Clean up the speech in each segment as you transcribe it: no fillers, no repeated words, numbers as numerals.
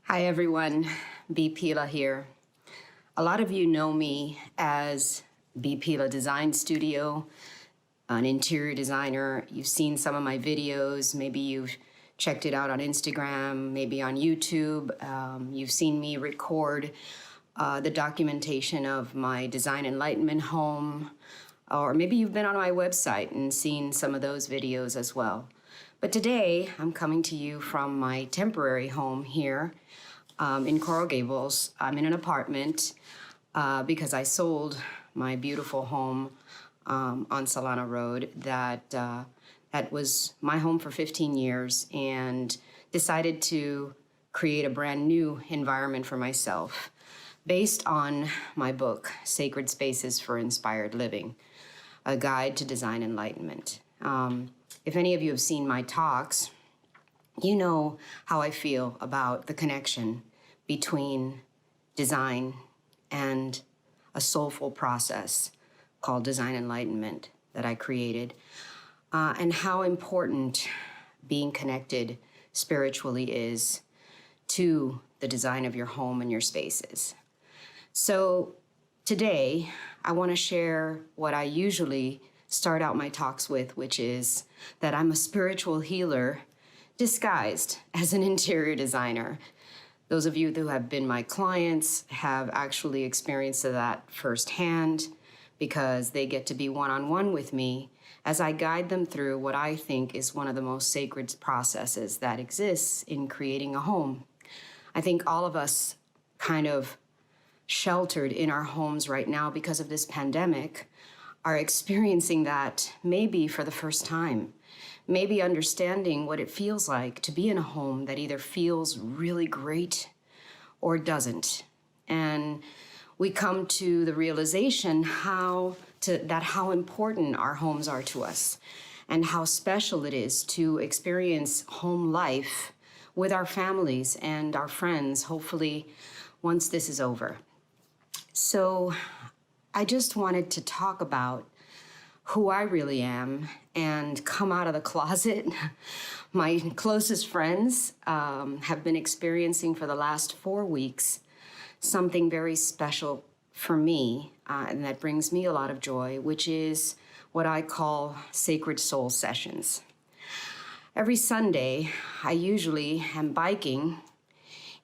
Hi everyone, Bea Pila here. A lot of you know me as Bea Pila Design Studio, an interior designer. You've seen some of my videos, maybe you've checked it out on Instagram, maybe on YouTube. You've seen me record the documentation of my Design Enlightenment home, or maybe you've been on my website and seen some of those videos as well. But today, I'm coming to you from my temporary home here in Coral Gables. I'm in an apartment because I sold my beautiful home on Solana Road that was my home for 15 years and decided to create a brand new environment for myself based on my book, Sacred Spaces for Inspired Living, a guide to design enlightenment. If any of you have seen my talks, you know how I feel about the connection between design and a soulful process called design enlightenment that I created, and how important being connected spiritually is to the design of your home and your spaces. So today, I want to share what I usually start out my talks with, which is that I'm a spiritual healer disguised as an interior designer. Those of you who have been my clients have actually experienced that firsthand because they get to be one-on-one with me as I guide them through what I think is one of the most sacred processes that exists in creating a home. I think all of us kind of sheltered in our homes right now because of this pandemic are experiencing that maybe for the first time, maybe understanding what it feels like to be in a home that either feels really great or doesn't. And we come to the realization how important our homes are to us and how special it is to experience home life with our families and our friends, hopefully once this is over. So I just wanted to talk about who I really am and come out of the closet. My closest friends have been experiencing for the last 4 weeks something very special for me, and that brings me a lot of joy, which is what I call sacred soul sessions. Every Sunday, I usually am biking,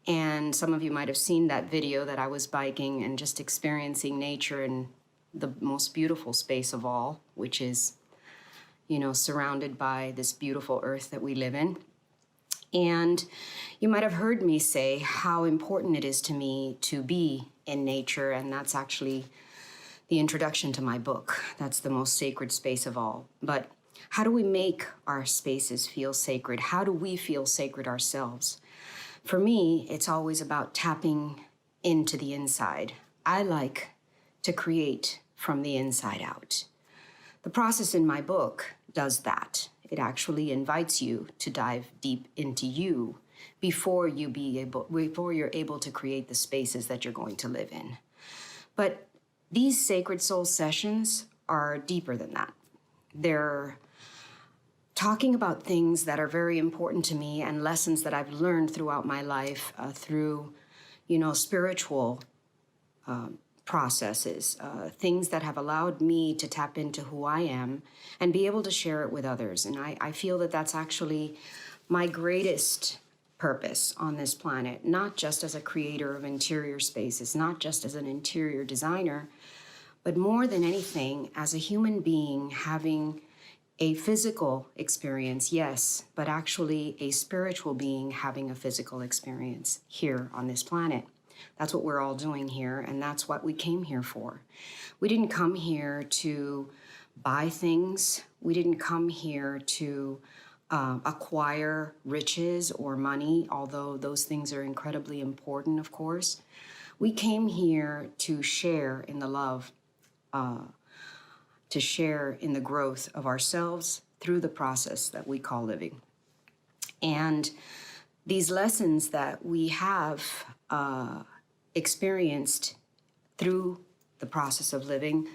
and some of you might have seen that video that I was biking and just experiencing nature in the most beautiful space of all, which is, surrounded by this beautiful earth that we live in. And you might have heard me say how important it is to me to be in nature, and that's actually the introduction to my book. That's the most sacred space of all. But how do we make our spaces feel sacred? How do we feel sacred ourselves? For me, it's always about tapping into the inside. I like to create from the inside out. The process in my book does that. It actually invites you to dive deep into you before you're able to create the spaces that you're going to live in. But these sacred soul sessions are deeper than that. They're talking about things that are very important to me and lessons that I've learned throughout my life through, spiritual processes, things that have allowed me to tap into who I am and be able to share it with others. And I feel that that's actually my greatest purpose on this planet, not just as a creator of interior spaces, not just as an interior designer, but more than anything, as a human being having a physical experience, yes, but actually a spiritual being having a physical experience here on this planet. That's what we're all doing here, and that's what we came here for. We didn't come here to buy things. We didn't come here to acquire riches or money, although those things are incredibly important, of course. We came here to share in the love, to share in the growth of ourselves through the process that we call living. And these lessons that we have experienced through the process of living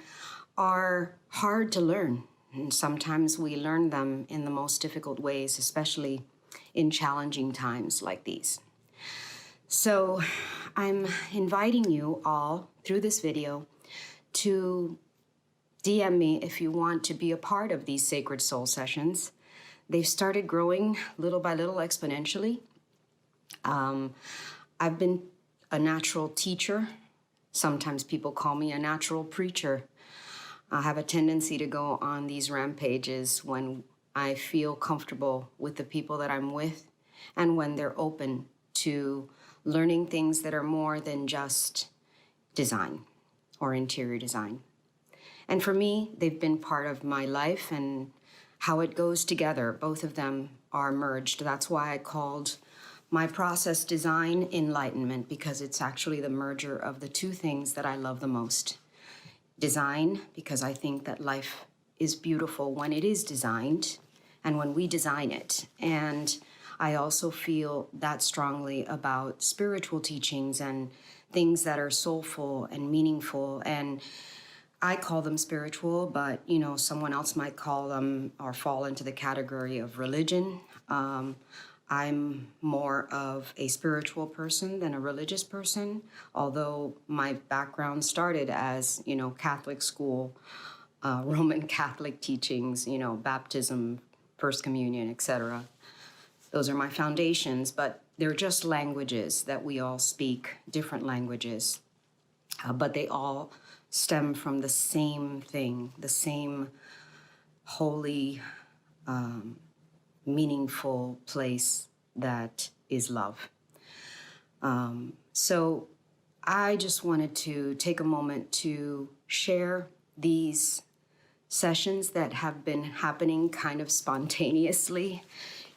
are hard to learn. And sometimes we learn them in the most difficult ways, especially in challenging times like these. So I'm inviting you all through this video to DM me if you want to be a part of these Sacred Soul sessions. They've started growing little by little exponentially. I've been a natural teacher. Sometimes people call me a natural preacher. I have a tendency to go on these rampages when I feel comfortable with the people that I'm with and when they're open to learning things that are more than just design or interior design. And for me, they've been part of my life and how it goes together. Both of them are merged. That's why I called my process Design Enlightenment, because it's actually the merger of the two things that I love the most. Design, because I think that life is beautiful when it is designed and when we design it. And I also feel that strongly about spiritual teachings and things that are soulful and meaningful. And I call them spiritual, but someone else might call them or fall into the category of religion. I'm more of a spiritual person than a religious person, although my background started as, Catholic school, Roman Catholic teachings, baptism, First Communion, etc. Those are my foundations, but they're just languages that we all speak, different languages, but they all stem from the same thing, the same holy, meaningful place that is love. So I just wanted to take a moment to share these sessions that have been happening kind of spontaneously.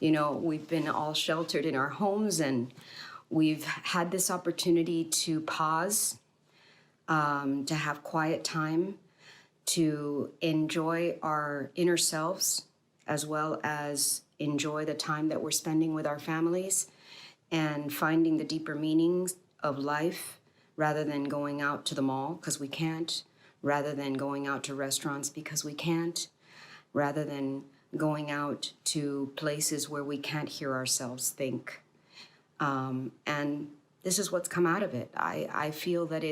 We've been all sheltered in our homes, and we've had this opportunity to pause, to have quiet time, to enjoy our inner selves, as well as enjoy the time that we're spending with our families and finding the deeper meanings of life rather than going out to the mall because we can't, rather than going out to restaurants because we can't, rather than going out to places where we can't hear ourselves think. And this is what's come out of it. I feel that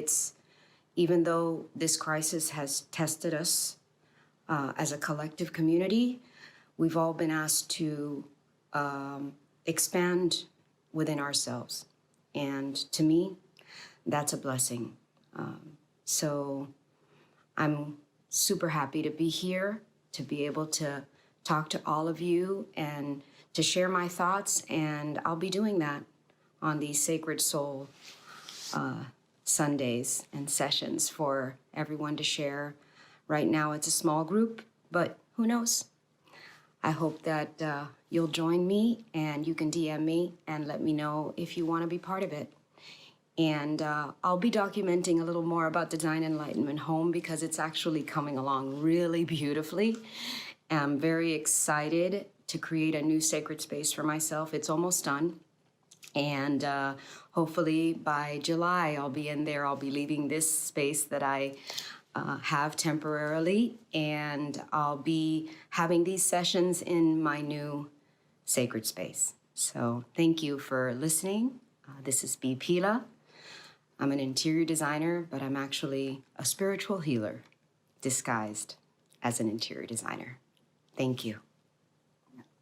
even though this crisis has tested us as a collective community, we've all been asked to expand within ourselves. And to me, that's a blessing. So I'm super happy to be here, to be able to talk to all of you and to share my thoughts. And I'll be doing that on these Sacred Soul Sundays and sessions for everyone to share. Right now it's a small group, but who knows? I hope that you'll join me, and you can DM me and let me know if you want to be part of it. And I'll be documenting a little more about Design Enlightenment Home because it's actually coming along really beautifully. I'm very excited to create a new sacred space for myself. It's almost done. And hopefully by July, I'll be in there. I'll be leaving this space that I have temporarily, and I'll be having these sessions in my new sacred space. So thank you for listening. This is Bea Pila. I'm an interior designer, but I'm actually a spiritual healer disguised as an interior designer. Thank you.